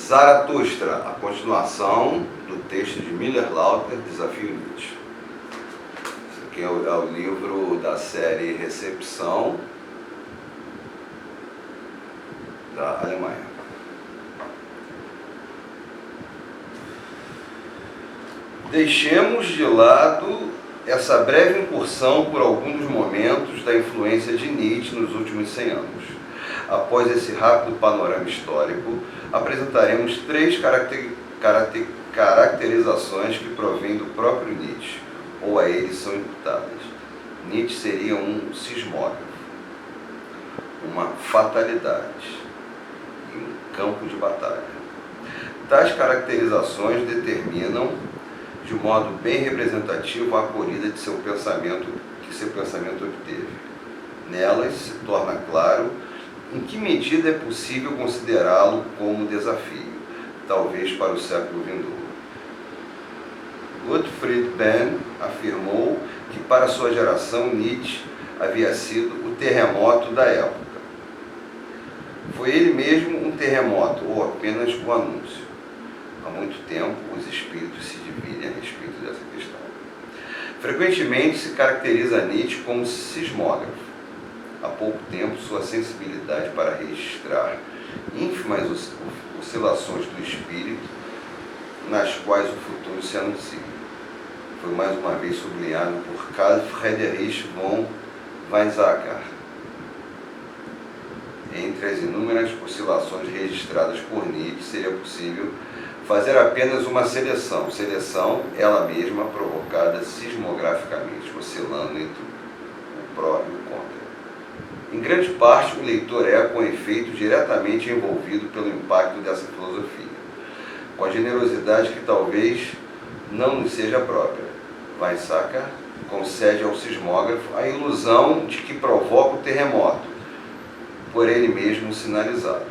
Zaratustra, a continuação do texto de Miller-Lauter, Desafio Nietzsche. Esse aqui é o livro da série Recepção, da Alemanha. Deixemos de lado essa breve incursão por alguns dos momentos da influência de Nietzsche nos últimos 100 anos. Após esse rápido panorama histórico, apresentaremos três caracterizações que provêm do próprio Nietzsche, ou a ele são imputadas. Nietzsche seria um sismógrafo, uma fatalidade e um campo de batalha. Tais caracterizações determinam de modo bem representativo a acolhida de seu pensamento obteve. Nelas se torna claro em que medida é possível considerá-lo como desafio, talvez para o século vindouro. Gottfried Benn afirmou que para sua geração Nietzsche havia sido o terremoto da época. Foi ele mesmo um terremoto ou apenas o anúncio? Há muito tempo os espíritos se dividem a respeito dessa questão. Frequentemente se caracteriza Nietzsche como sismógrafo. Há pouco tempo sua sensibilidade para registrar ínfimas oscilações do espírito nas quais o futuro se anuncia foi mais uma vez sublinhado por Carl Friedrich von Weizsäcker. Entre as inúmeras oscilações registradas por Nietzsche, seria possível fazer apenas uma seleção, ela mesma provocada sismograficamente, oscilando entre o pró e o contra. Em grande parte, o leitor é, com efeito, diretamente envolvido pelo impacto dessa filosofia, com a generosidade que talvez não lhe seja própria. Weizsäcker concede ao sismógrafo a ilusão de que provoca o terremoto, por ele mesmo sinalizado.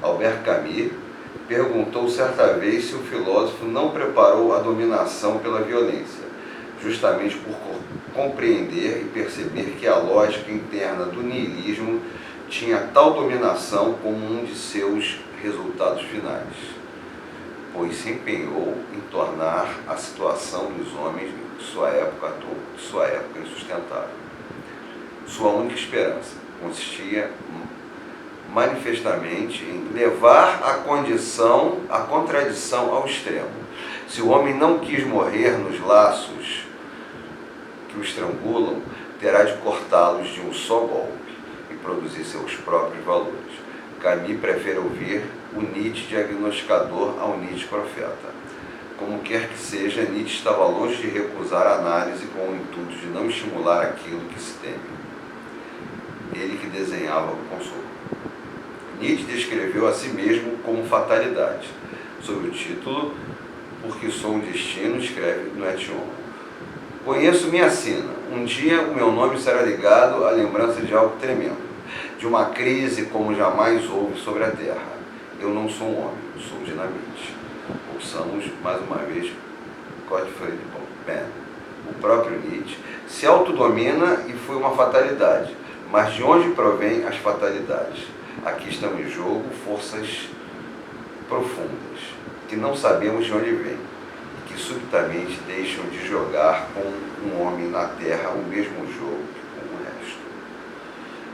Albert Camus perguntou certa vez se o filósofo não preparou a dominação pela violência, justamente por compreender e perceber que a lógica interna do niilismo tinha tal dominação como um de seus resultados finais, pois se empenhou em tornar a situação dos homens de sua época insustentável. Sua única esperança consistia manifestamente em levar a contradição ao extremo. Se o homem não quis morrer nos laços que o estrangulam, terá de cortá-los de um só golpe e produzir seus próprios valores. Camus prefere ouvir o Nietzsche diagnosticador ao Nietzsche profeta. Como quer que seja, Nietzsche estava longe de recusar a análise com o intuito de não estimular aquilo que se teme. Ele que desenhava o consolo. Nietzsche descreveu a si mesmo como fatalidade, sob o título Porque Sou um Destino, escreve no Etion. Conheço minha sina. Um dia o meu nome será ligado à lembrança de algo tremendo, de uma crise como jamais houve sobre a Terra. Eu não sou um homem, eu sou dinamite. Ouçamos mais uma vez Gottfried Benn. O próprio Nietzsche se autodomina e foi uma fatalidade. Mas de onde provém as fatalidades? Aqui estão em jogo forças profundas, que não sabemos de onde vêm, que subitamente deixam de jogar com um homem na Terra o mesmo jogo que com o resto.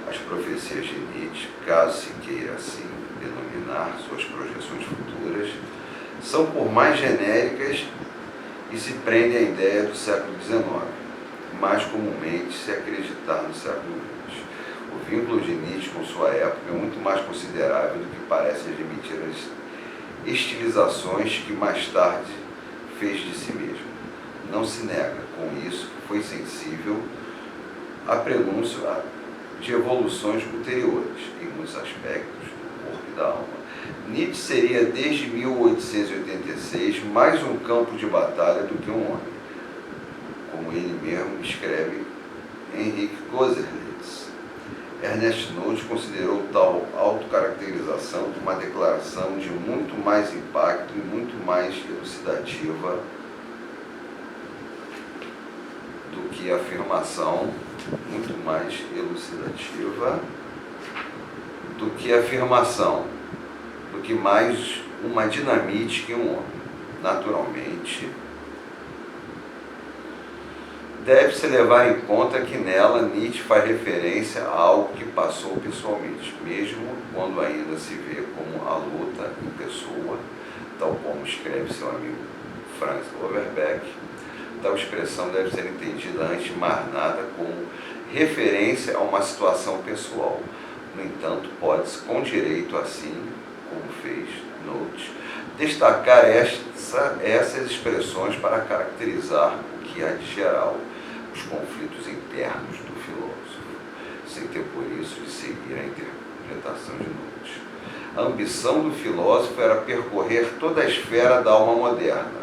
As profecias de Nietzsche, caso se queira assim denominar suas projeções futuras, são por mais genéricas e se prendem à ideia do século XIX, mais comumente se acreditar no século XX. O vínculo de Nietzsche com sua época é muito mais considerável do que parece admitir as estilizações que mais tarde fez de si mesmo. Não se nega, com isso, que foi sensível a prenúncio de evoluções ulteriores, em muitos aspectos, do corpo e da alma. Nietzsche seria, desde 1886, mais um campo de batalha do que um homem, como ele mesmo escreve Henrik Koselleck. Ernest Nolte considerou tal autocaracterização uma declaração de muito mais impacto e muito mais elucidativa do que a afirmação, do que mais uma dinamite que um homem. Naturalmente, deve-se levar em conta que nela Nietzsche faz referência a algo que passou pessoalmente, mesmo quando ainda se vê como a luta em pessoa, tal como escreve seu amigo Franz Overbeck. Tal expressão deve ser entendida antes de mais nada como referência a uma situação pessoal. No entanto, pode-se com direito, assim como fez Nietzsche, destacar essas expressões para caracterizar o que há de geral, os conflitos internos do filósofo, sem ter por isso de seguir a interpretação de Nietzsche. A ambição do filósofo era percorrer toda a esfera da alma moderna,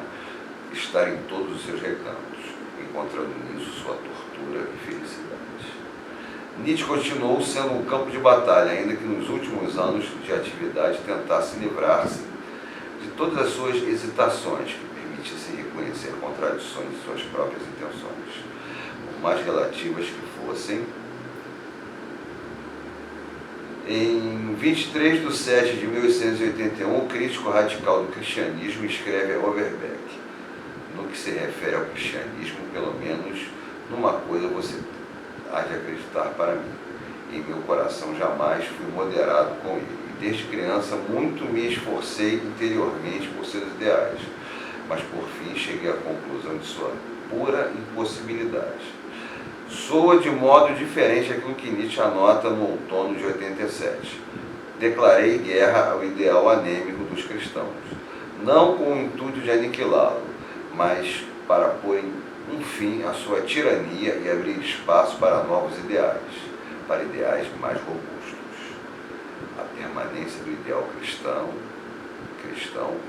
estar em todos os seus recantos, encontrando nisso sua tortura e felicidade. Nietzsche continuou sendo um campo de batalha, ainda que nos últimos anos de atividade tentasse livrar-se de todas as suas hesitações, que permitissem reconhecer contradições de suas próprias intenções, por mais relativas que fossem. Em 23 de setembro de 1881, o crítico radical do cristianismo escreve a Overbeck: no que se refere ao cristianismo, pelo menos numa coisa você há de acreditar para mim. Em meu coração jamais fui moderado com ele. E desde criança muito me esforcei interiormente por seus ideais, mas por fim cheguei à conclusão de sua pura impossibilidade. Soa de modo diferente aquilo que Nietzsche anota no outono de 87. Declarei guerra ao ideal anêmico dos cristãos, não com o intuito de aniquilá-lo, mas para pôr um fim à sua tirania e abrir espaço para novos ideais, para ideais mais robustos. A permanência do ideal cristão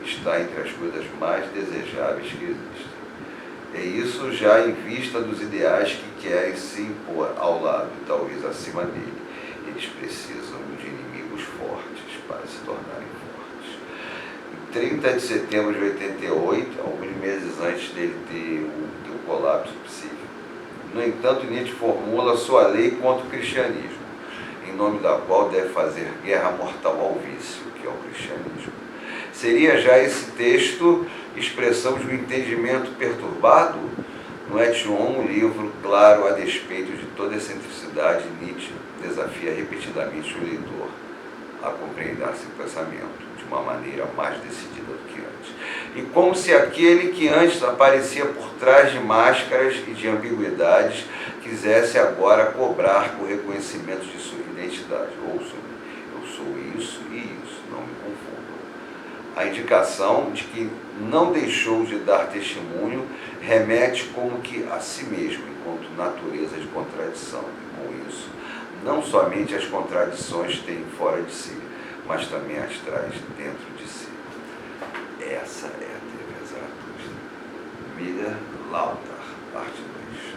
está entre as coisas mais desejáveis que existem. É isso já em vista dos ideais que querem se impor ao lado e talvez acima dele. Eles precisam de inimigos fortes para se tornarem fortes. Em 30 de setembro de 88, alguns meses antes dele ter o colapso psíquico, no entanto, Nietzsche formula sua lei contra o cristianismo, em nome da qual deve fazer guerra mortal ao vício, que é o cristianismo. Seria já esse texto expressão de um entendimento perturbado? No Ethion, um livro claro a despeito de toda excentricidade, Nietzsche desafia repetidamente o leitor a compreender seu pensamento de uma maneira mais decidida do que antes. E como se aquele que antes aparecia por trás de máscaras e de ambiguidades quisesse agora cobrar o reconhecimento de sua identidade. Ouçam-me, eu sou isso e isso, não me confundam. A indicação de que não deixou de dar testemunho remete como que a si mesmo, enquanto natureza de contradição. E com isso, não somente as contradições têm fora de si, mas também as traz dentro de si. Essa é a TV Zaratustra. Miller Lauter, parte 2.